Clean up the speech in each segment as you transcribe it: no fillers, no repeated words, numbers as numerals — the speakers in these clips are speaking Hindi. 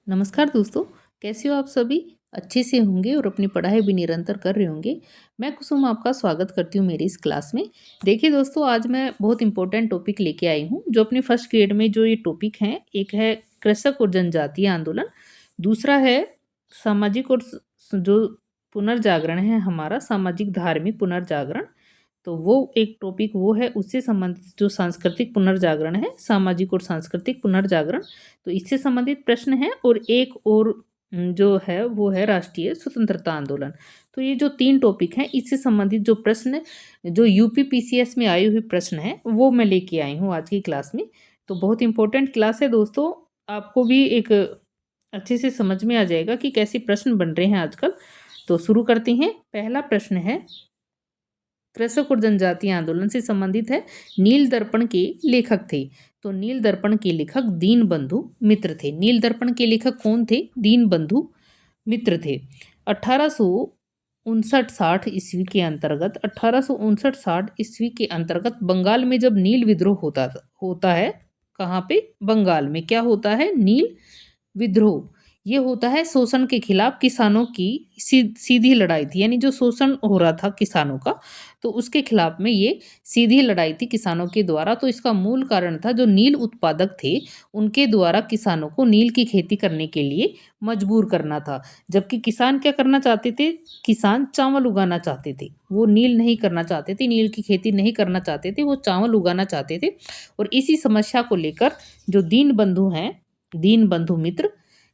नमस्कार दोस्तों, कैसे हो आप सभी? अच्छे से होंगे और अपनी पढ़ाई भी निरंतर कर रहे होंगे। मैं कुसुम आपका स्वागत करती हूँ मेरी इस क्लास में। देखिए दोस्तों, आज मैं बहुत इम्पोर्टेंट टॉपिक लेके आई हूँ, जो अपने फर्स्ट ग्रेड में जो ये टॉपिक हैं, एक है कृषक और जनजातीय आंदोलन, दूसरा है सामाजिक और जो पुनर्जागरण है हमारा सामाजिक धार्मिक पुनर्जागरण। तो वो एक टॉपिक वो है, उससे संबंधित जो सांस्कृतिक पुनर्जागरण है, सामाजिक और सांस्कृतिक पुनर्जागरण, तो इससे संबंधित प्रश्न है। और एक और जो है वो है राष्ट्रीय स्वतंत्रता आंदोलन। तो ये जो 3 टॉपिक हैं, इससे संबंधित जो प्रश्न जो यूपी पीसीएस में आए हुए प्रश्न हैं, वो मैं लेके आई हूँ आज की क्लास में। तो बहुत इम्पोर्टेंट क्लास है दोस्तों, आपको भी एक अच्छे से समझ में आ जाएगा कि कैसे प्रश्न बन रहे हैं आजकल। तो शुरू करते हैं। पहला प्रश्न है, कृषक और जनजातीय आंदोलन से संबंधित है। नील दर्पण के लेखक थे। तो नील दर्पण के लेखक दीनबंधु मित्र थे। नील दर्पण के लेखक कौन थे? दीनबंधु मित्र थे। 1859-60 ईस्वी के अंतर्गत 1859-60 ईस्वी के अंतर्गत बंगाल में जब नील विद्रोह होता है। कहाँ पे? बंगाल में क्या होता है? नील विद्रोह। ये होता है शोषण के खिलाफ किसानों की सीधी लड़ाई थी, यानी जो शोषण हो रहा था किसानों का, तो उसके खिलाफ में ये सीधी लड़ाई थी किसानों के द्वारा। तो इसका मूल कारण था जो नील उत्पादक थे, उनके द्वारा किसानों को नील की खेती करने के लिए मजबूर करना था। जबकि किसान क्या करना चाहते थे? किसान चावल उगाना चाहते थे। वो नील नहीं करना चाहते थे, नील की खेती नहीं करना चाहते थे, वो चावल उगाना चाहते थे। और इसी समस्या को लेकर जो दीनबंधु हैं, दीनबंधु मित्र,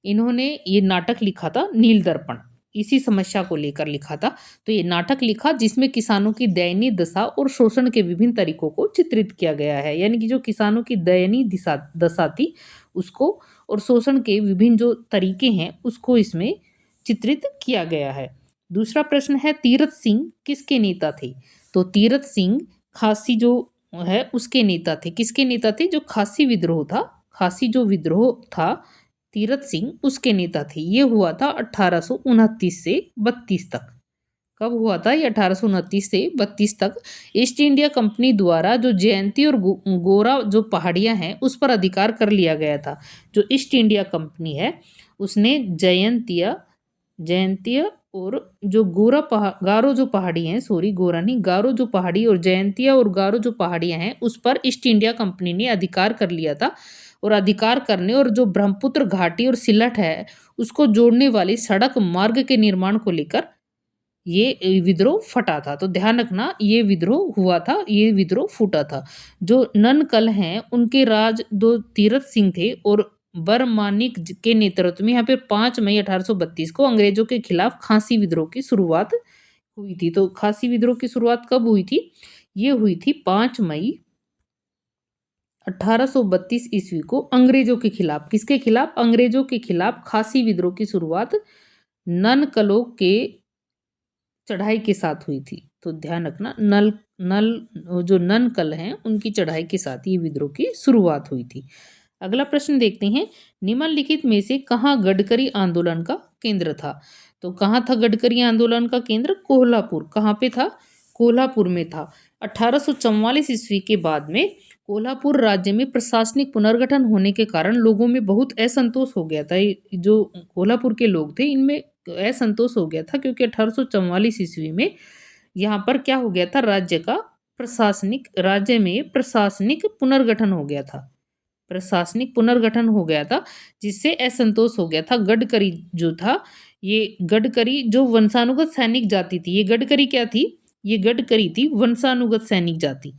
इन्होंने ये नाटक लिखा था नील दर्पण। इसी समस्या को लेकर लिखा था। तो ये नाटक लिखा जिसमें किसानों की दयनीय दशा और शोषण के विभिन्न तरीकों को चित्रित किया गया है। यानी कि जो किसानों की दयनीय दशा थी उसको, और शोषण के विभिन्न जो तरीके हैं उसको इसमें चित्रित किया गया है। दूसरा प्रश्न है, तीरथ सिंह किसके नेता थे? तो तीरथ सिंह खासी जो है उसके नेता थे। किसके नेता थे? जो खासी विद्रोह था, खासी जो विद्रोह था, तीरथ सिंह उसके नेता थे। ये हुआ था 1829 से 32 तक। कब हुआ था ये? 1829 से 32 तक। ईस्ट इंडिया कंपनी द्वारा जो जयंती और गोरा जो पहाड़ियां हैं उस पर अधिकार कर लिया गया था। जो ईस्ट इंडिया कंपनी है उसने जयंतिया जयंतिया और जो गारो जो पहाड़ी हैं, सॉरी गोरा नहीं, गारो जो पहाड़ी और जयंतिया और गारो जो पहाड़ियां हैं उस पर ईस्ट इंडिया कंपनी ने अधिकार कर लिया था। और अधिकार करने और जो ब्रह्मपुत्र घाटी और सिलट है उसको जोड़ने वाली सड़क मार्ग के निर्माण को लेकर ये विद्रोह फटा था। तो ध्यान रखना, ये विद्रोह हुआ था, ये विद्रोह फूटा था। जो ननकल हैं उनके राज दो तीरथ सिंह थे, और बरमानिक के नेतृत्व में यहाँ पे 5 मई 1832 को अंग्रेजों के खिलाफ खांसी विद्रोह की शुरुआत हुई थी। तो खांसी विद्रोह की शुरुआत कब हुई थी? ये हुई थी 5 मई 1832 ईस्वी को अंग्रेजों के खिलाफ। किसके खिलाफ? अंग्रेजों के खिलाफ खासी विद्रोह की शुरुआत ननकलों के चढ़ाई के साथ हुई थी। तो ध्यान रखना, नल नल जो ननकल हैं उनकी चढ़ाई के साथ ये विद्रोह की शुरुआत हुई थी। अगला प्रश्न देखते हैं, निम्नलिखित में से कहाँ गडकरी आंदोलन का केंद्र था? तो कहाँ था गडकरी आंदोलन का केंद्र? कोल्हापुर। कहाँ पे था? कोल्हापुर में था। 1844 ईस्वी के बाद में कोल्हापुर राज्य में प्रशासनिक पुनर्गठन होने के कारण लोगों में बहुत असंतोष हो गया था। जो कोल्हापुर के लोग थे इनमें असंतोष हो गया था, क्योंकि 1844 ईस्वी में यहाँ पर क्या हो गया था? राज्य में प्रशासनिक पुनर्गठन हो गया था। प्रशासनिक पुनर्गठन हो गया था जिससे असंतोष हो गया था। गडकरी जो था, ये गडकरी जो वंशानुगत सैनिक जाति थी, ये गडकरी क्या थी? ये गडकरी थी वंशानुगत सैनिक जाति।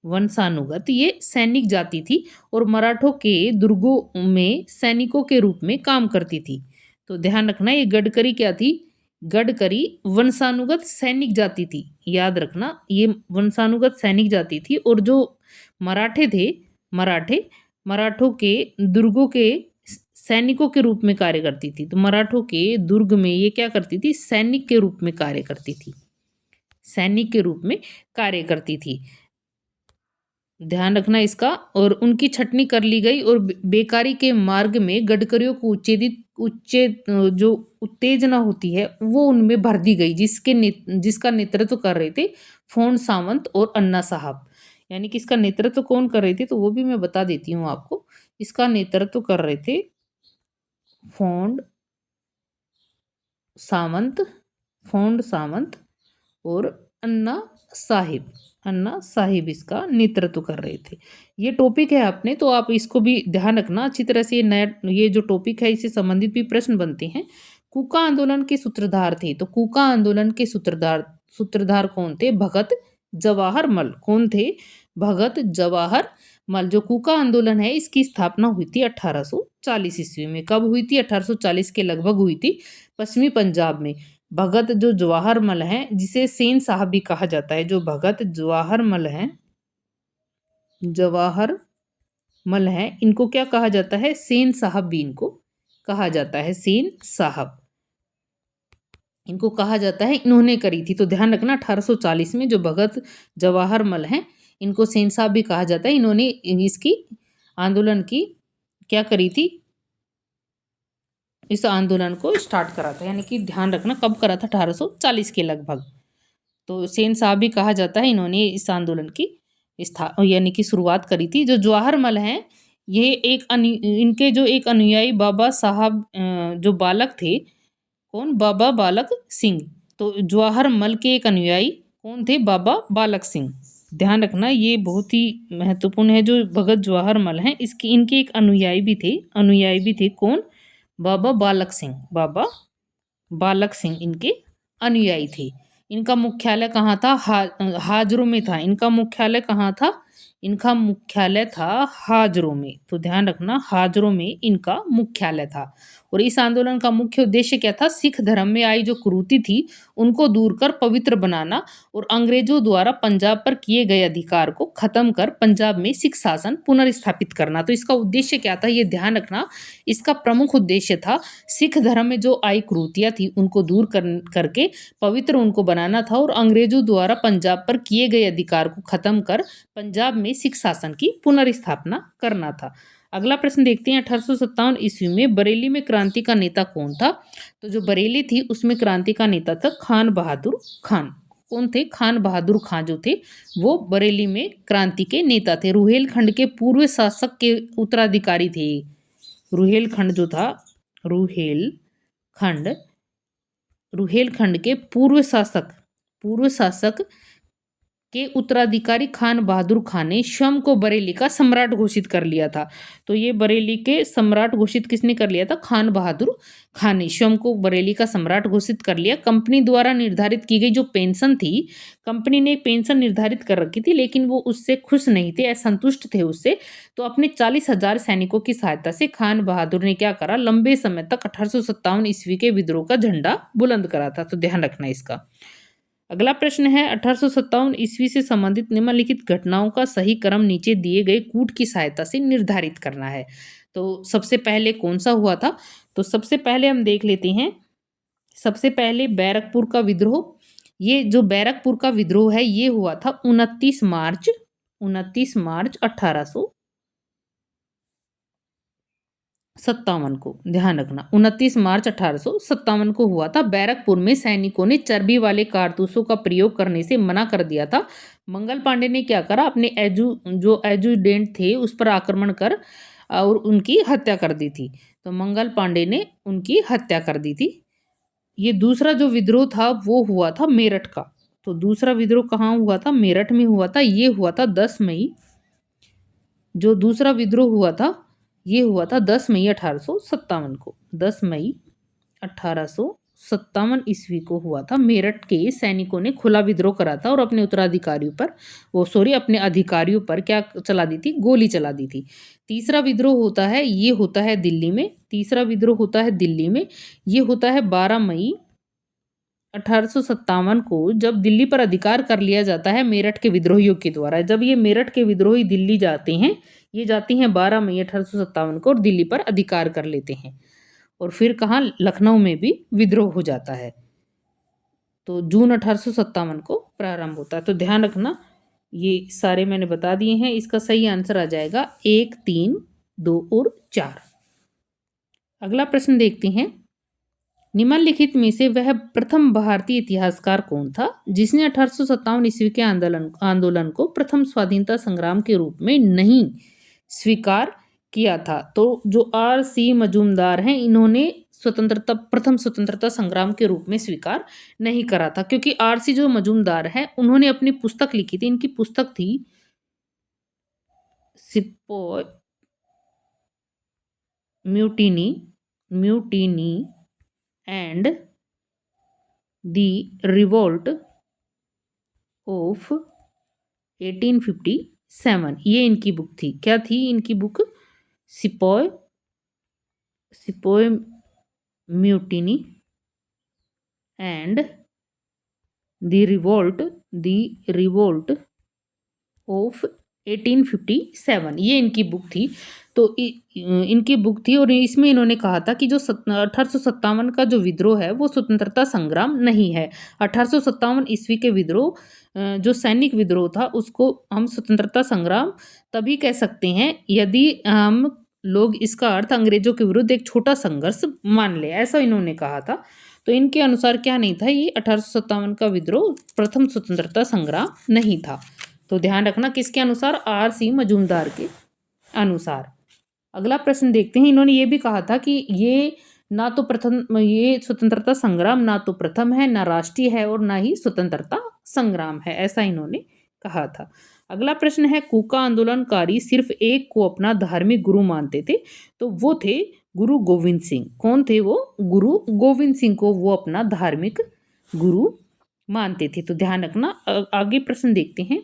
वंशानुगत ये सैनिक जाति थी और मराठों के दुर्गों में सैनिकों के रूप में काम करती थी। तो ध्यान रखना, ये गडकरी क्या थी? गडकरी वंशानुगत सैनिक जाति थी। याद रखना, ये वंशानुगत सैनिक जाति थी। और जो मराठे थे, मराठे मराठों के दुर्गों के सैनिकों के रूप में कार्य करती थी। तो मराठों के दुर्ग में ये क्या करती थी? सैनिक के रूप में कार्य करती थी। सैनिक के रूप में कार्य करती थी। ध्यान रखना इसका। और उनकी छटनी कर ली गई और बेकारी के मार्ग में गडकरियों को जो उत्तेजना होती है वो उनमें भर दी गई, जिसका नेतृत्व कर रहे थे फोन सावंत और अन्ना साहब। यानी कि इसका नेतृत्व कौन कर रहे थे? तो वो भी मैं बता देती हूँ आपको। इसका नेतृत्व कर रहे थे फोंड सामंत, फोंड सामंत और अन्ना साहिब इसका नेतृत्व कर रहे थे। ये टॉपिक है अपने, तो आप इसको भी ध्यान रखना अच्छी तरह से। ये जो टॉपिक है इससे संबंधित भी प्रश्न बनते हैं। कूका आंदोलन के सूत्रधार थे, तो कूका आंदोलन के सूत्रधार कौन थे? भगत जवाहर मल। कौन थे? भगत जवाहर मल। जो कूका आंदोलन है इसकी स्थापना हुई थी 1840 ईस्वी में। कब हुई थी? 1840 के लगभग हुई थी, पश्चिमी पंजाब में। भगत जो जवाहर मल हैं, जिसे सेन साहब भी कहा जाता है, जो भगत जवाहर मल हैं, जवाहर मल हैं, इनको क्या कहा जाता है? सेन साहब भी इनको कहा जाता है, सेन साहब इनको कहा जाता है। इन्होंने करी थी, तो ध्यान रखना 1840 में जो भगत जवाहर मल हैं इनको सेन साहब भी कहा जाता है। इन्होंने इसकी आंदोलन की क्या करी थी? इस आंदोलन को स्टार्ट करा था, यानी कि ध्यान रखना कब करा था? 1840 के लगभग। तो सेन साहब भी कहा जाता है, इन्होंने इस आंदोलन की यानी कि शुरुआत करी थी। जो जवाहर मल हैं, ये इनके जो एक अनुयायी बाबा साहब जो बालक थे, कौन? बाबा बालक सिंह। तो जवाहर मल के एक अनुयायी कौन थे? बाबा बालक सिंह। ध्यान रखना ये बहुत ही महत्वपूर्ण है। जो भगत जवाहर मल हैं इनके एक अनुयायी भी थे। कौन? बाबा बालक सिंह। बाबा बालक सिंह इनके अनुयायी थे। इनका मुख्यालय कहाँ था? हाजरों में था। इनका मुख्यालय कहाँ था? इनका मुख्यालय था हाजरों में। तो ध्यान रखना हाजरों में इनका मुख्यालय था। और इस आंदोलन का मुख्य उद्देश्य क्या था? सिख धर्म में आई जो कुरीति थी उनको दूर कर पवित्र बनाना और अंग्रेजों द्वारा पंजाब पर किए गए अधिकार को खत्म कर पंजाब में सिख शासन पुनर्स्थापित करना। तो इसका उद्देश्य क्या था? ये ध्यान रखना। इसका प्रमुख उद्देश्य था सिख धर्म में जो आई कुरीतियां थी उनको दूर करके पवित्र उनको बनाना था और अंग्रेजों द्वारा पंजाब पर किए गए अधिकार को खत्म कर पंजाब में सिख शासन की पुनर्स्थापना करना था। अगला प्रश्न देखते हैं। 1857 ईस्वी में बरेली में क्रांति का नेता कौन था? तो जो बरेली थी उसमें क्रांति का नेता था खान बहादुर खान। कौन थे? खान बहादुर खान जो थे वो बरेली में क्रांति के नेता थे। रुहेलखंड के पूर्व शासक के उत्तराधिकारी थे। रुहेलखंड जो था, रुहेलखंड के पूर्व शासक के उत्तराधिकारी खान बहादुर खान ने स्वयं को बरेली का सम्राट घोषित कर लिया था। तो ये बरेली के सम्राट घोषित किसने कर लिया था? खान बहादुर खान ने स्वयं को बरेली का सम्राट घोषित कर लिया। कंपनी द्वारा निर्धारित की गई जो पेंशन थी, कंपनी ने पेंशन निर्धारित कर रखी थी, लेकिन वो उससे खुश नहीं थे, असंतुष्ट थे उससे। तो अपने 40,000 सैनिकों की सहायता से खान बहादुर ने क्या करा? लंबे समय तक 1857 ईस्वी के विद्रोह का झंडा बुलंद करा था। तो ध्यान रखना इसका। अगला प्रश्न है 1857 ईस्वी से संबंधित निम्नलिखित घटनाओं का सही क्रम नीचे दिए गए कूट की सहायता से निर्धारित करना है। तो सबसे पहले कौन सा हुआ था? तो सबसे पहले हम देख लेते हैं। सबसे पहले बैरकपुर का विद्रोह। ये जो बैरकपुर का विद्रोह है ये हुआ था 29 मार्च 1857 को। ध्यान रखना 29 मार्च 1857 को हुआ था। बैरकपुर में सैनिकों ने चर्बी वाले कारतूसों का प्रयोग करने से मना कर दिया था। मंगल पांडे ने क्या करा? अपने जो एजुडेंट थे उस पर आक्रमण कर और उनकी हत्या कर दी थी। तो मंगल पांडे ने उनकी हत्या कर दी थी। ये दूसरा जो विद्रोह था वो हुआ था मेरठ का। तो दूसरा विद्रोह कहाँ हुआ था? मेरठ में हुआ था। ये हुआ था 10 मई। जो दूसरा विद्रोह हुआ था ये हुआ था 10 मई 1857 को। 10 मई 1857 ईस्वी को हुआ था। मेरठ के सैनिकों ने खुला विद्रोह करा था और अपने उत्तराधिकारियों पर अपने अधिकारियों पर क्या चला दी थी? गोली चला दी थी। तीसरा विद्रोह होता है ये होता है दिल्ली में। तीसरा विद्रोह होता है दिल्ली में। ये होता है 12 मई 1857 को, जब दिल्ली पर अधिकार कर लिया जाता है मेरठ के विद्रोहियों के द्वारा। जब ये मेरठ के विद्रोही दिल्ली जाते हैं, ये जाती हैं 12 मई 1857 को और दिल्ली पर अधिकार कर लेते हैं। और फिर कहाँ? लखनऊ में भी विद्रोह हो जाता है। तो जून 1857 को प्रारंभ होता है। तो ध्यान रखना ये सारे मैंने बता दिए हैं। इसका सही आंसर आ जाएगा 1, 3, 2 और 4। अगला प्रश्न देखते हैं। निम्नलिखित में से वह प्रथम भारतीय इतिहासकार कौन था जिसने 1857 ईस्वी के आंदोलन को प्रथम स्वाधीनता संग्राम के रूप में नहीं स्वीकार किया था। तो जो R.C. मजूमदार हैं, इन्होंने प्रथम स्वतंत्रता संग्राम के रूप में स्वीकार नहीं करा था, क्योंकि R.C. जो मजूमदार हैं, उन्होंने अपनी पुस्तक लिखी थी। इनकी पुस्तक थी sepoy mutiny mutiny and the revolt of 1857। ये इनकी बुक थी। क्या थी इनकी book? Sepoy sepoy mutiny and the revolt of 1857, ये इनकी बुक थी। तो इनकी बुक थी और इसमें इन्होंने कहा था कि जो 1857 का जो विद्रोह है वो स्वतंत्रता संग्राम नहीं है। 1857 ईस्वी के विद्रोह, जो सैनिक विद्रोह था, उसको हम स्वतंत्रता संग्राम तभी कह सकते हैं यदि हम लोग इसका अर्थ अंग्रेजों के विरुद्ध एक छोटा संघर्ष मान ले, ऐसा इन्होंने कहा था। तो इनके अनुसार क्या नहीं था, ये 1857 का विद्रोह प्रथम स्वतंत्रता संग्राम नहीं था। तो ध्यान रखना किसके अनुसार? R.C. मजूमदार के अनुसार। अगला प्रश्न देखते हैं। इन्होंने ये भी कहा था कि ये स्वतंत्रता संग्राम ना तो प्रथम है, ना राष्ट्रीय है और ना ही स्वतंत्रता संग्राम है, ऐसा इन्होंने कहा था। अगला प्रश्न है, कूका आंदोलनकारी सिर्फ एक को अपना धार्मिक गुरु मानते थे, तो वो थे गुरु गोविंद सिंह। कौन थे वो? गुरु गोविंद सिंह को वो अपना धार्मिक गुरु मानते थे। तो ध्यान रखना। आगे प्रश्न देखते हैं।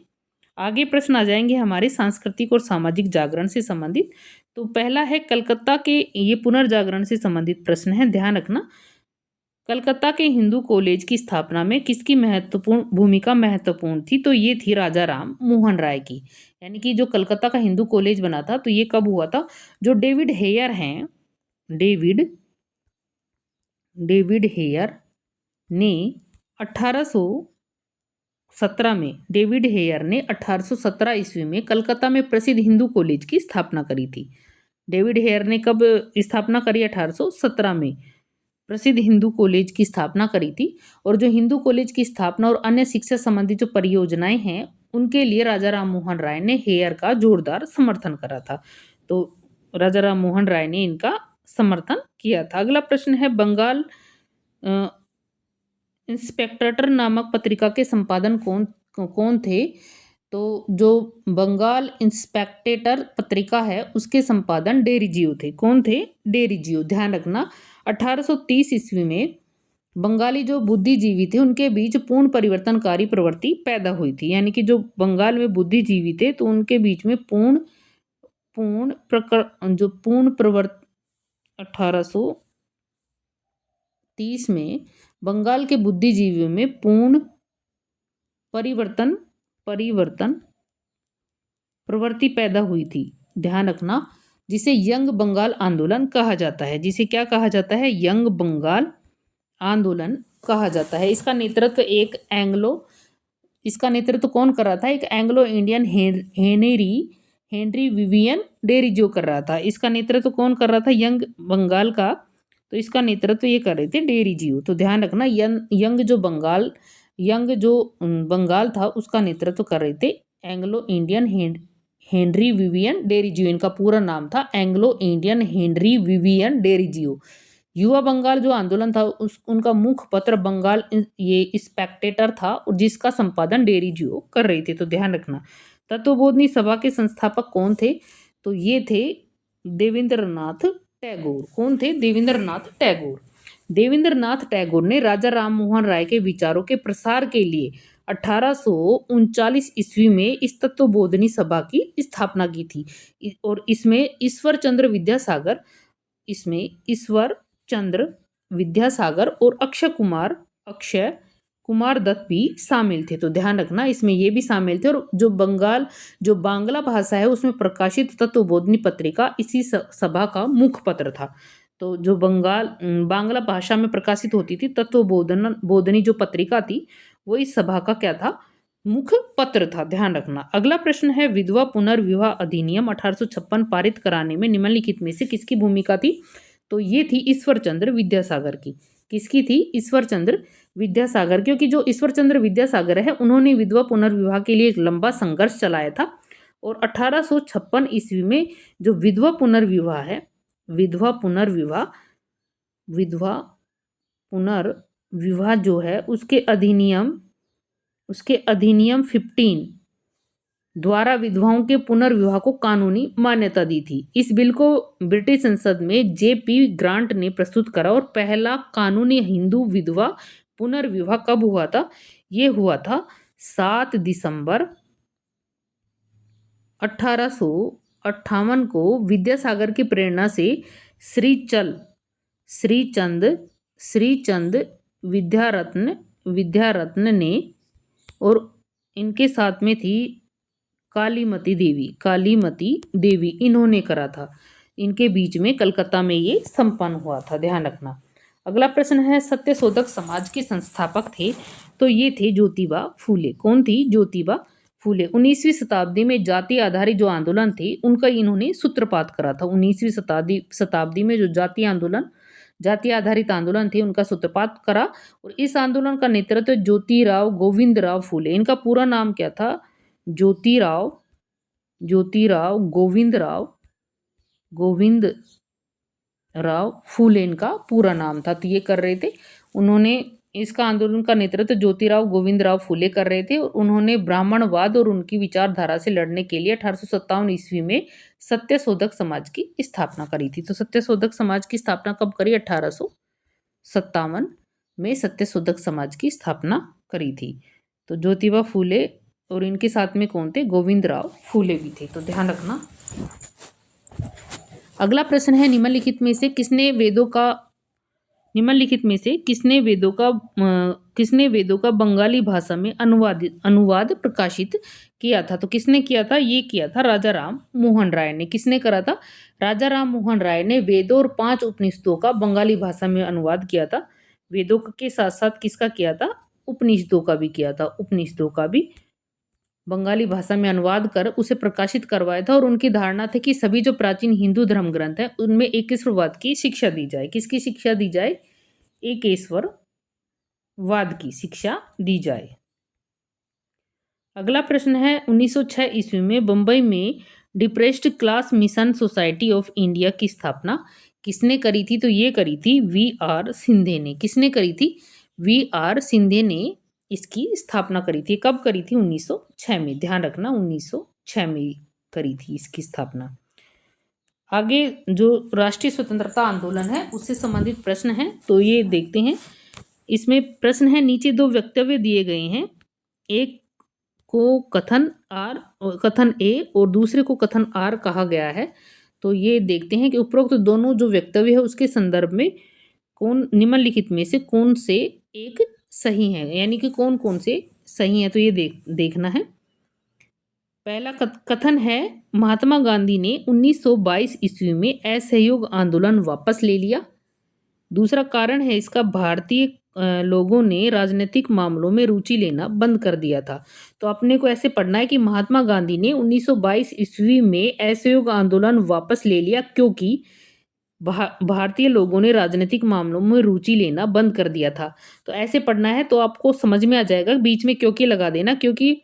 आगे प्रश्न आ जाएंगे हमारे सांस्कृतिक और सामाजिक जागरण से संबंधित। तो पहला है कलकत्ता के, ये पुनर्जागरण से संबंधित प्रश्न है, ध्यान रखना। कलकत्ता के हिंदू कॉलेज की स्थापना में किसकी महत्वपूर्ण थी? तो ये थी राजा राम मोहन राय की। यानी कि जो कलकत्ता का हिंदू कॉलेज बना था, तो ये कब हुआ था? जो डेविड हेयर हैं, डेविड हेयर ने 1817 में, डेविड हेयर ने 1817 ईस्वी में कलकत्ता में प्रसिद्ध हिंदू कॉलेज की स्थापना करी थी। डेविड हेयर ने कब स्थापना करी? 1817 में प्रसिद्ध हिंदू कॉलेज की स्थापना करी थी। और जो हिंदू कॉलेज की स्थापना और अन्य शिक्षा संबंधी जो परियोजनाएं हैं, उनके लिए राजा राम मोहन राय ने हेयर का जोरदार समर्थन करा था। तो राजा राम मोहन राय ने इनका समर्थन किया था। अगला प्रश्न है, बंगाल इंस्पेक्टर नामक पत्रिका के संपादन कौन थे? तो जो बंगाल इंस्पेक्टेटर पत्रिका है, उसके संपादन डेरिजियो थे। कौन थे? डेरिजियो। ध्यान रखना। 1830 ईस्वी में बंगाली जो बुद्धिजीवी थे, उनके बीच पूर्ण परिवर्तनकारी प्रवृत्ति पैदा हुई थी। यानी कि जो बंगाल में बुद्धिजीवी थे, तो उनके बीच में पूर्ण प्रवर्त 1830 में बंगाल के बुद्धिजीवियों में पूर्ण परिवर्तन प्रवृत्ति पैदा हुई थी। ध्यान रखना। जिसे यंग बंगाल आंदोलन कहा जाता है। जिसे क्या कहा जाता है? यंग बंगाल आंदोलन कहा जाता है। इसका नेतृत्व कौन कर रहा था? एक Anglo Indian Henry Vivian Derozio कर रहा था। इसका नेतृत्व कौन कर रहा था? यंग बंगाल का। तो इसका नेतृत्व ये कर रहे थे डेरिजियो। तो ध्यान रखना, यंग जो बंगाल था, उसका नेतृत्व कर रहे थे Anglo Indian Henry Vivian Derozio. इनका पूरा नाम था Anglo Indian Henry Vivian Derozio. युवा बंगाल जो आंदोलन था, उनका मुख्य पत्र बंगाल ये स्पेक्टेटर था, और जिसका संपादन डेरिजियो कर रही थी। तो ध्यान रखना। तत्वबोधनी सभा के संस्थापक कौन थे? तो ये थे देवेंद्रनाथ टैगोर। कौन थे? देवेंद्रनाथ टैगोर। देवेंद्रनाथ टैगोर ने राजा राम मोहन राय के विचारों के प्रसार के लिए 1839 ईस्वी में इस तत्वबोधनी सभा की स्थापना की थी। और इसमें ईश्वर चंद्र विद्यासागर और अक्षय कुमार दत्त भी शामिल थे। तो ध्यान रखना, इसमें ये भी शामिल थे। और जो बांग्ला भाषा है, उसमें प्रकाशित तत्वबोधनी पत्रिका इसी सभा का मुख्य पत्र था। तो जो बांग्ला भाषा में प्रकाशित होती थी तत्वबोधनी जो पत्रिका थी, वो इस सभा का क्या था? मुख्य पत्र था। ध्यान रखना। अगला प्रश्न है, विधवा पुनर्विवाह अधिनियम 1856 पारित कराने में निम्नलिखित में से किसकी भूमिका थी? तो ये थी ईश्वर चंद्र विद्यासागर की। किसकी थी? ईश्वर चंद्र विद्यासागर। क्योंकि जो ईश्वर चंद्र विद्यासागर है, उन्होंने विधवा पुनर्विवाह के लिए एक लंबा संघर्ष चलाया था, और 1856 ईस्वी में जो विधवा पुनर्विवाह है, विधवा पुनर्विवाह विधवा पुनर्विवाह जो है उसके अधिनियम 15 द्वारा विधवाओं के पुनर्विवाह को कानूनी मान्यता दी थी। इस बिल को ब्रिटिश संसद में जे.पी. ग्रांट ने प्रस्तुत करा और पहला कानूनी हिंदू विधवा पुनर्विवाह कब हुआ था? ये हुआ था 7 दिसंबर 1858 को विद्यासागर की प्रेरणा से श्रीचंद विद्यारत्न ने, और इनके साथ में थी कालीमती देवी, इन्होंने करा था। इनके बीच में कलकत्ता में ये संपन्न हुआ था, ध्यान रखना। अगला प्रश्न है, सत्यशोधक समाज के संस्थापक थे, तो ये थे ज्योतिबा फूले। कौन थी? ज्योतिबा फूले। 19वीं शताब्दी में जाति आधारित जो आंदोलन थे उनका इन्होंने सूत्रपात करा था। 19वीं शताब्दी में जो जाति आधारित आंदोलन थे उनका सूत्रपात करा, और इस आंदोलन का नेतृत्व ज्योतिराव गोविंदराव फूले। इनका पूरा नाम क्या था? ज्योतिराव गोविंदराव फूले इनका पूरा नाम था। तो ये कर रहे थे, उन्होंने इसका आंदोलन का नेतृत्व ज्योतिराव गोविंदराव फूले कर रहे थे, और उन्होंने ब्राह्मणवाद और उनकी विचारधारा से लड़ने के लिए 1857 ईस्वी में सत्यशोधक समाज की स्थापना करी थी। तो सत्यशोधक समाज की स्थापना कब करी? 1857 में सत्यशोधक समाज की स्थापना करी थी। तो ज्योतिबा फूले और इनके साथ में कौन थे? गोविंदराव फूले भी थे। तो ध्यान रखना। अगला प्रश्न है, निम्नलिखित में से किसने वेदों का बंगाली भाषा में अनुवाद प्रकाशित किया था? तो किसने किया था? ये किया था राजा राम मोहन राय ने। किसने करा था? राजा राम मोहन राय ने वेदों और 5 उपनिषदों का बंगाली भाषा में अनुवाद किया था। वेदों के साथ साथ किसका किया था? उपनिषदों का भी किया था। उपनिषदों का भी बंगाली भाषा में अनुवाद कर उसे प्रकाशित करवाया था, और उनकी धारणा थी कि सभी जो प्राचीन हिंदू धर्म ग्रंथ हैं उनमें एकेश्वरवाद की शिक्षा दी जाए। किसकी शिक्षा दी जाए? एकेश्वरवाद की शिक्षा दी जाए। अगला प्रश्न है, 1906 ईस्वी में बंबई में depressed class mission society of India की स्थापना किसने करी थी? तो ये करी थी V.R. सिंधे ने। किसने करी थी? V.R. सिंधे ने इसकी स्थापना करी थी। कब करी थी? 1906 में। ध्यान रखना, 1906 में करी थी इसकी स्थापना। आगे जो राष्ट्रीय स्वतंत्रता आंदोलन है उससे संबंधित प्रश्न है, तो ये देखते हैं। इसमें प्रश्न है, नीचे 2 वक्तव्य दिए गए हैं, एक को कथन ए और दूसरे को कथन आर कहा गया है। तो ये देखते हैं कि उपरोक्त दोनों जो वक्तव्य है उसके संदर्भ में निम्नलिखित में से कौन से एक सही है, यानी कि कौन कौन से सही है। तो ये देखना है। पहला कथन है, महात्मा गांधी ने 1922 ईस्वी में असहयोग आंदोलन वापस ले लिया। दूसरा कारण है इसका, भारतीय लोगों ने राजनीतिक मामलों में रुचि लेना बंद कर दिया था। तो अपने को ऐसे पढ़ना है कि महात्मा गांधी ने 1922 ईस्वी में असहयोग आंदोलन वापस ले लिया क्योंकि भारतीय लोगों ने राजनीतिक मामलों में रुचि लेना बंद कर दिया था। तो ऐसे पढ़ना है तो आपको समझ में आ जाएगा। बीच में क्योंकि लगा देना, क्योंकि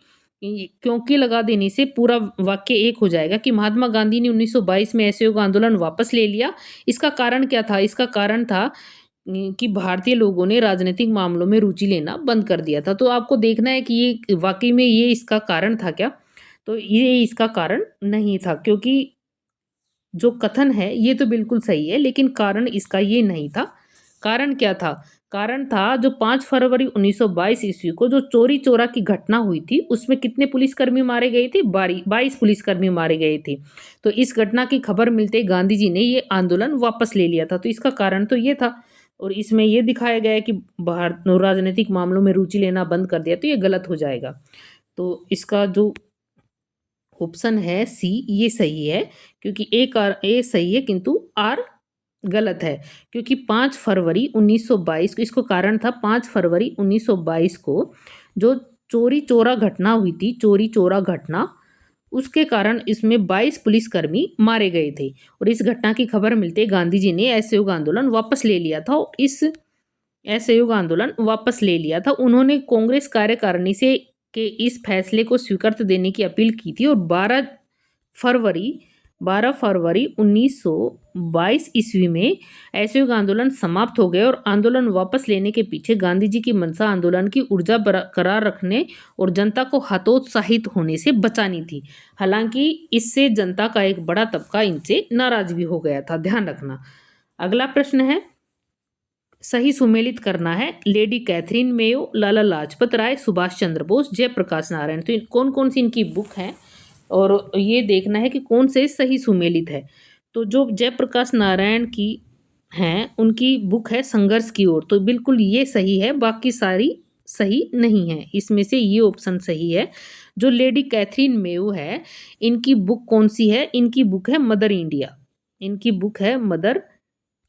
लगा देने से पूरा वाक्य एक हो जाएगा कि महात्मा गांधी ने 1922 में असहयोग आंदोलन वापस ले लिया। इसका कारण क्या था? इसका कारण था कि भारतीय लोगों ने राजनीतिक मामलों में रुचि लेना बंद कर दिया था। तो आपको देखना है कि ये वाकई में ये इसका कारण था क्या? तो ये इसका कारण नहीं था, क्योंकि जो कथन है ये तो बिल्कुल सही है, लेकिन कारण इसका ये नहीं था। कारण क्या था? कारण था जो 5 फरवरी 1922 ईस्वी को जो चोरी चोरा की घटना हुई थी उसमें कितने पुलिसकर्मी मारे गए थे? 22 पुलिसकर्मी मारे गए थे। तो इस घटना की खबर मिलते गांधी जी ने ये आंदोलन वापस ले लिया था। तो इसका कारण तो ये था, और इसमें यह दिखाया गया है कि राजनीतिक मामलों में रुचि लेना बंद कर दिया, तो ये गलत हो जाएगा। तो इसका जो ऑप्शन है सी ये सही है, क्योंकि ए सही है किंतु आर गलत है। क्योंकि 5 फरवरी 1922 को इसको कारण था, 5 फरवरी 1922 को जो चोरी चोरा घटना हुई थी, चोरी चोरा घटना, उसके कारण इसमें 22 पुलिसकर्मी मारे गए थे। और इस घटना की खबर मिलते गांधी जी ने असहयोग आंदोलन वापस ले लिया था। और इस असहयोग आंदोलन वापस ले लिया था। उन्होंने कांग्रेस कार्यकारिणी से के इस फैसले को स्वीकृत देने की अपील की थी, और 12 फरवरी 12 फरवरी 1922 ईस्वी में असहयोग आंदोलन समाप्त हो गए और आंदोलन वापस लेने के पीछे गांधी जी की मंशा आंदोलन की ऊर्जा बरकरार रखने और जनता को हतोत्साहित होने से बचानी थी। हालांकि इससे जनता का एक बड़ा तबका इनसे नाराज भी हो गया था, ध्यान रखना। अगला प्रश्न है, सही सुमेलित करना है। Lady Catherine Mayo, Lala Lajpat Rai, Subhash Chandra Bose, Jayaprakash Narayan. तो कौन कौन सी इनकी बुक हैं और ये देखना है कि कौन से सही सुमेलित है। तो जो जयप्रकाश नारायण की हैं उनकी बुक है संघर्ष की ओर, तो बिल्कुल ये सही है, बाकी सारी सही नहीं है। इसमें से ये ऑप्शन सही है। जो लेडी कैथरीन मेयो है, इनकी बुक कौन सी है? इनकी बुक है मदर इंडिया। इनकी बुक है mother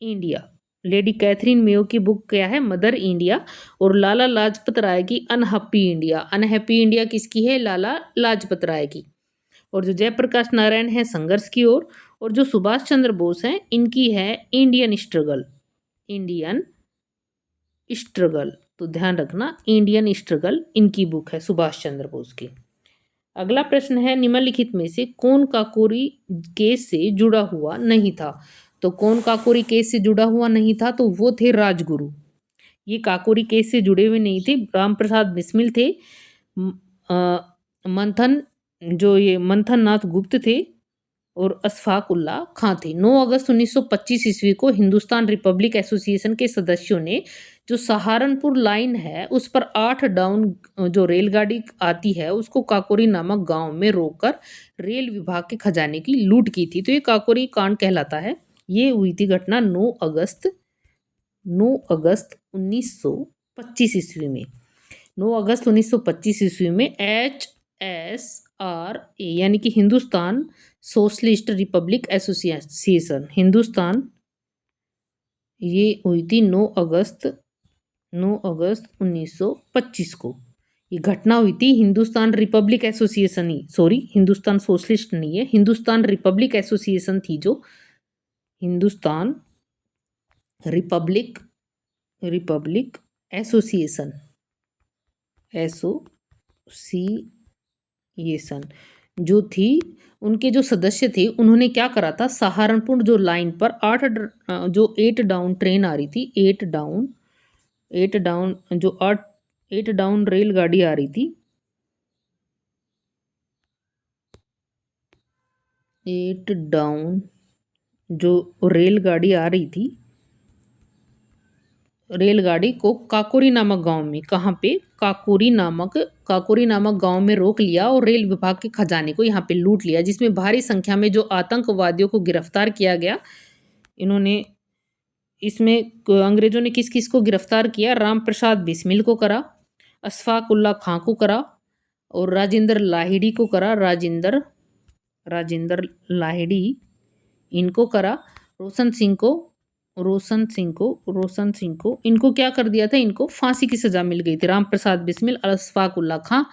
India. Lady Catherine Mayo की बुक क्या है? Mother India. और लाला लाजपत राय की अनहैप्पी इंडिया। अनहैप्पी इंडिया किसकी है? लाला लाजपत राय की। और जो जयप्रकाश नारायण है संघर्ष की ओर, और जो सुभाष चंद्र बोस हैं इनकी है इंडियन स्ट्रगल। इंडियन स्ट्रगल, तो ध्यान रखना इंडियन स्ट्रगल इनकी बुक है सुभाष चंद्र बोस की। अगला प्रश्न है, निम्नलिखित में से कौन काकोरी केस से जुड़ा हुआ नहीं था? तो कौन काकोरी केस से जुड़ा हुआ नहीं था? तो वो थे राजगुरु। ये काकोरी केस से जुड़े हुए नहीं थे। राम प्रसाद बिस्मिल थे। मंथन जो ये मंथन नाथ गुप्त थे और अशफाक उल्ला खां थे। 9 अगस्त 1925 ईस्वी को हिंदुस्तान रिपब्लिक एसोसिएशन के सदस्यों ने जो सहारनपुर लाइन है उस पर 8 डाउन जो रेलगाड़ी आती है उसको काकोरी नामक गांव में रोककर रेल विभाग के खजाने की लूट की थी। तो ये काकोरी कांड कहलाता है। ये हुई थी घटना 9 अगस्त 1925 ईस्वी में। 9 अगस्त 1925 ईस्वी में HSRA यानी कि Hindustan socialist Republic association, Hindustan, ये हुई थी 9 अगस्त 1925 को। ये घटना हुई थी हिंदुस्तान रिपब्लिक एसोसिएशन ही, सॉरी हिंदुस्तान सोशलिस्ट नहीं है, हिंदुस्तान रिपब्लिक एसोसिएशन थी जो हिंदुस्तान रिपब्लिक एसोसिएशन जो थी, उनके जो सदस्य थे उन्होंने क्या करा था, सहारनपुर जो लाइन पर 8 डाउन ट्रेन आ रही थी, 8 डाउन रेलगाड़ी आ रही थी, 8 डाउन जो रेलगाड़ी आ रही थी, रेलगाड़ी को काकोरी नामक गांव में, कहाँ पे? काकोरी नामक गांव में रोक लिया और रेल विभाग के खजाने को यहाँ पे लूट लिया, जिसमें भारी संख्या में जो आतंकवादियों को गिरफ्तार किया गया। इन्होंने इसमें अंग्रेजों ने किस किस को गिरफ्तार किया? राम प्रसाद बिस्मिल को करा, अशफाक उल्ला खां को करा और राजेंद्र लाहिड़ी को करा। राजेंद्र लाहिड़ी इनको करा। रोशन सिंह को इनको क्या कर दिया था? इनको फांसी की सजा मिल गई थी। राम प्रसाद बिस्मिल, अशफाक उल्ला खां,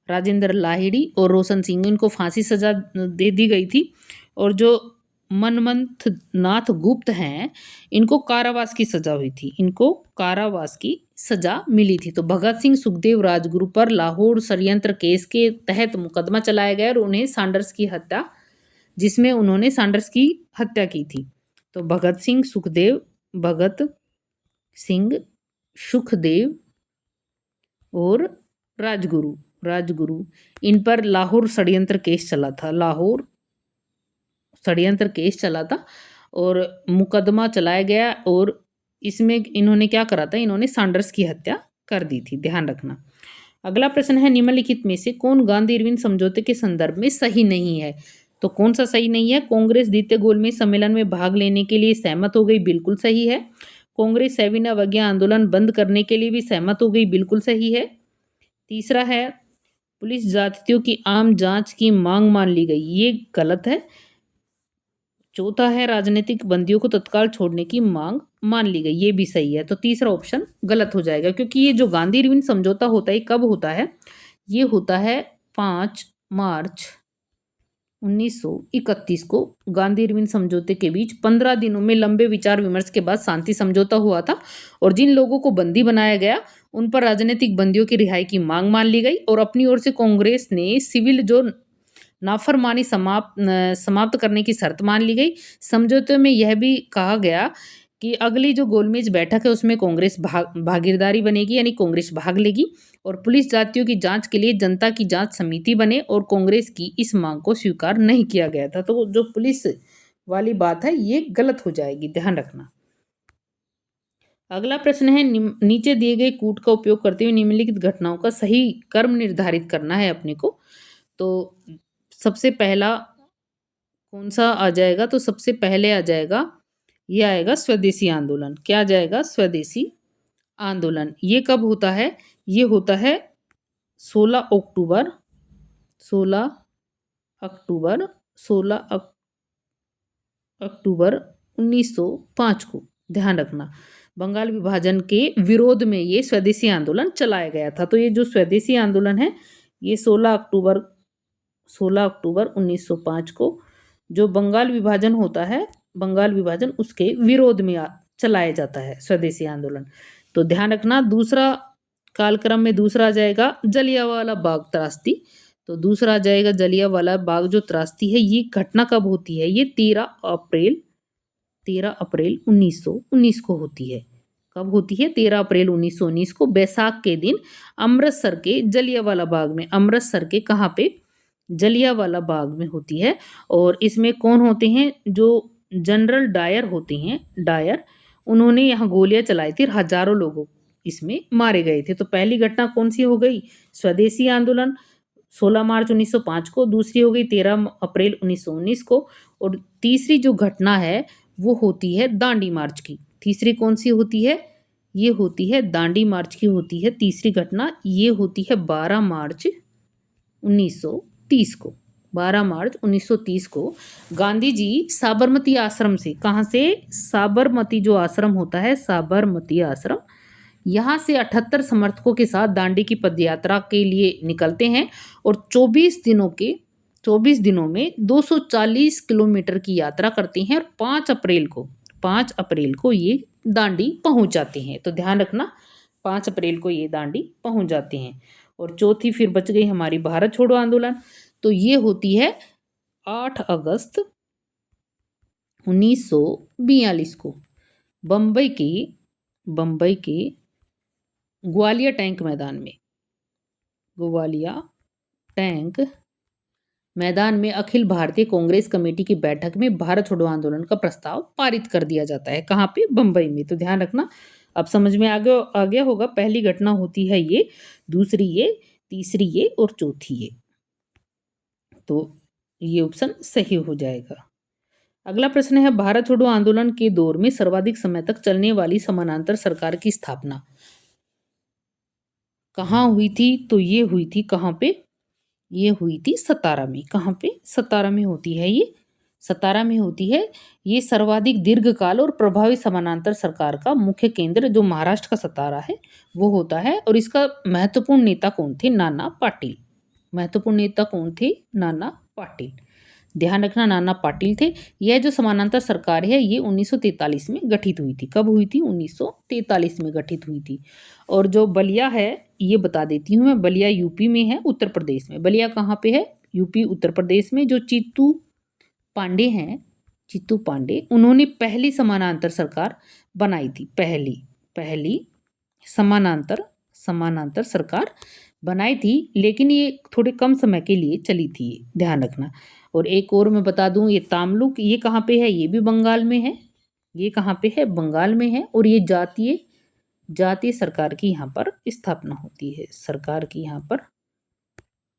राजेंद्र लाहिड़ी और रोशन सिंह, इनको फांसी सजा दे दी गई थी। और जो मनमंथ नाथ गुप्त हैं इनको कारावास की सजा हुई थी, इनको कारावास की सजा मिली थी। तो भगत सिंह सुखदेव राजगुरु पर लाहौर षड्यंत्र केस के तहत मुकदमा चलाया गया और उन्हें सैंडर्स की हत्या, जिसमें उन्होंने सैंडर्स की हत्या की थी। तो भगत सिंह सुखदेव और राजगुरु इन पर लाहौर षड्यंत्र केस चला था और मुकदमा चलाया गया और इसमें इन्होंने क्या करा था? इन्होंने सैंडर्स की हत्या कर दी थी, ध्यान रखना। अगला प्रश्न है, निम्नलिखित में से कौन गांधी इरविन समझौते के संदर्भ में सही नहीं है? तो कौन सा सही नहीं है? कांग्रेस द्वितीय गोलमेज सम्मेलन में भाग लेने के लिए सहमत हो गई, बिल्कुल सही है। कांग्रेस सविनय अवज्ञा आंदोलन बंद करने के लिए भी सहमत हो गई, बिल्कुल सही है। तीसरा है, पुलिस जातियों की आम जांच की मांग मान ली गई, ये गलत है। चौथा है, राजनीतिक बंदियों को तत्काल छोड़ने की मांग मान ली गई, ये भी सही है। तो तीसरा ऑप्शन गलत हो जाएगा, क्योंकि ये जो गांधी इरविन समझौता होता है कब होता है? ये होता है 5 मार्च 1931 को। गांधी इरविन समझौते के बीच 15 दिनों में लंबे विचार विमर्श के बाद शांति समझौता हुआ था और जिन लोगों को बंदी बनाया गया उन पर राजनीतिक बंदियों की रिहाई की मांग मान ली गई और अपनी ओर से कांग्रेस ने सिविल जो नाफरमानी समाप्त करने की शर्त मान ली गई। समझौते में यह भी कहा गया कि अगली जो गोलमेज बैठक है उसमें कांग्रेस भागीदारी बनेगी, यानी कांग्रेस भाग लेगी और पुलिस जातियों की जांच के लिए जनता की जांच समिति बने और कांग्रेस की इस मांग को स्वीकार नहीं किया गया था। तो जो पुलिस वाली बात है ये गलत हो जाएगी, ध्यान रखना। अगला प्रश्न है, नीचे दिए गए कूट का उपयोग करते हुए निम्नलिखित घटनाओं का सही क्रम निर्धारित करना है अपने को। तो सबसे पहला कौन सा आ जाएगा? तो सबसे पहले आ जाएगा, ये आएगा स्वदेशी आंदोलन। क्या आ जाएगा? स्वदेशी आंदोलन। ये कब होता है? ये होता है 16 अक्टूबर 16 अक्टूबर 16 अक्टूबर 1905 को, ध्यान रखना। बंगाल विभाजन के विरोध में ये स्वदेशी आंदोलन चलाया गया था। तो ये जो स्वदेशी आंदोलन है ये 16 अक्टूबर 1905 को जो बंगाल विभाजन होता है, बंगाल विभाजन उसके विरोध में चलाया जाता है स्वदेशी आंदोलन। तो ध्यान रखना। दूसरा कालक्रम में दूसरा आ जाएगा जलियांवाला बाग त्रासदी। तो दूसरा आ जाएगा जलियांवाला बाग जो त्रासदी है ये घटना कब होती है? ये 13 अप्रैल 1919 को होती है। कब होती है? 13 अप्रैल 1919 को बैसाख के दिन अमृतसर के जलियांवाला बाग में, अमृतसर के कहाँ पे? जलियांवाला बाग में होती है। और इसमें कौन होते हैं? जो जनरल डायर होते हैं, डायर, उन्होंने यहाँ गोलियां चलाई थी, हजारों लोगों इसमें मारे गए थे। तो पहली घटना कौन सी हो गई? स्वदेशी आंदोलन 16 मार्च 1905 को। दूसरी हो गई 13 अप्रैल 1919 को। और तीसरी जो घटना है वो होती है दांडी मार्च की। तीसरी कौन सी होती है? ये होती है दांडी मार्च की होती है तीसरी घटना। ये होती है 12 मार्च 1930 को। 12 मार्च 1930 को गांधी जी साबरमती आश्रम से, कहाँ से? साबरमती जो आश्रम होता है, साबरमती आश्रम, यहाँ से 78 समर्थकों के साथ दांडी की पदयात्रा के लिए निकलते हैं और 24 दिनों में 240 किलोमीटर की यात्रा करते हैं और 5 अप्रैल को ये दांडी पहुंच जाते हैं। तो ध्यान रखना, 5 अप्रैल को ये दांडी पहुंच जाते हैं। और चौथी फिर बच गई हमारी भारत छोड़ो आंदोलन। तो ये होती है 8 अगस्त 1942 को बम्बई के ग्वालियर टैंक मैदान में अखिल भारतीय कांग्रेस कमेटी की बैठक में भारत छोड़ो आंदोलन का प्रस्ताव पारित कर दिया जाता है। कहाँ पे? बम्बई में। तो ध्यान रखना, अब समझ में आ गया होगा। पहली घटना होती है ये, दूसरी ये, तीसरी ये और चौथी ये। तो ये ऑप्शन सही हो जाएगा। अगला प्रश्न है, भारत छोड़ो आंदोलन के दौर में सर्वाधिक समय तक चलने वाली समानांतर सरकार की स्थापना कहाँ हुई थी? तो ये हुई थी कहाँ पे? ये हुई थी सतारा में। कहाँ पे? सतारा में होती है ये, सतारा में होती है। ये सर्वाधिक दीर्घकाल और प्रभावी समानांतर सरकार का मुख्य केंद्र जो महाराष्ट्र का सतारा है वो होता है। और इसका महत्वपूर्ण नेता कौन थे? नाना पाटिल। महत्वपूर्ण नेता कौन थे? नाना पाटिल। ध्यान रखना, नाना पाटिल थे। यह जो समानांतर सरकार है ये 1943 में गठित हुई थी। कब हुई थी? 1943 में गठित हुई थी। और जो बलिया है ये बता देती हूँ मैं, बलिया यूपी में है, उत्तर प्रदेश में। बलिया कहाँ पे है? यूपी उत्तर प्रदेश में। जो चित्तू पांडे हैं, चित्तू पांडे, उन्होंने पहली समानांतर सरकार बनाई थी। पहली समानांतर सरकार बनाई थी, लेकिन ये थोड़े कम समय के लिए चली थी, ध्यान रखना। और एक और मैं बता दूं, ये तामलुक ये कहाँ पे है? ये भी बंगाल में है। ये कहाँ पे है? बंगाल में है। और ये जातीय सरकार की यहाँ पर स्थापना होती है, सरकार की यहाँ पर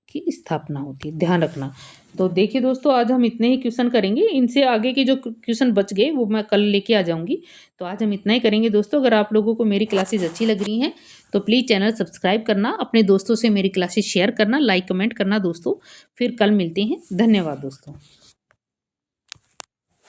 की स्थापना होती है, ध्यान रखना। तो देखिए दोस्तों, आज हम इतने ही क्वेश्चन करेंगे। इनसे आगे के जो क्वेश्चन बच गए वो मैं कल लेके आ जाऊंगी। तो आज हम इतना ही करेंगे दोस्तों। अगर आप लोगों को मेरी क्लासेस अच्छी लग रही हैं तो प्लीज़ चैनल सब्सक्राइब करना, अपने दोस्तों से मेरी क्लासेस शेयर करना, लाइक कमेंट करना दोस्तों। फिर कल मिलते हैं। धन्यवाद दोस्तों।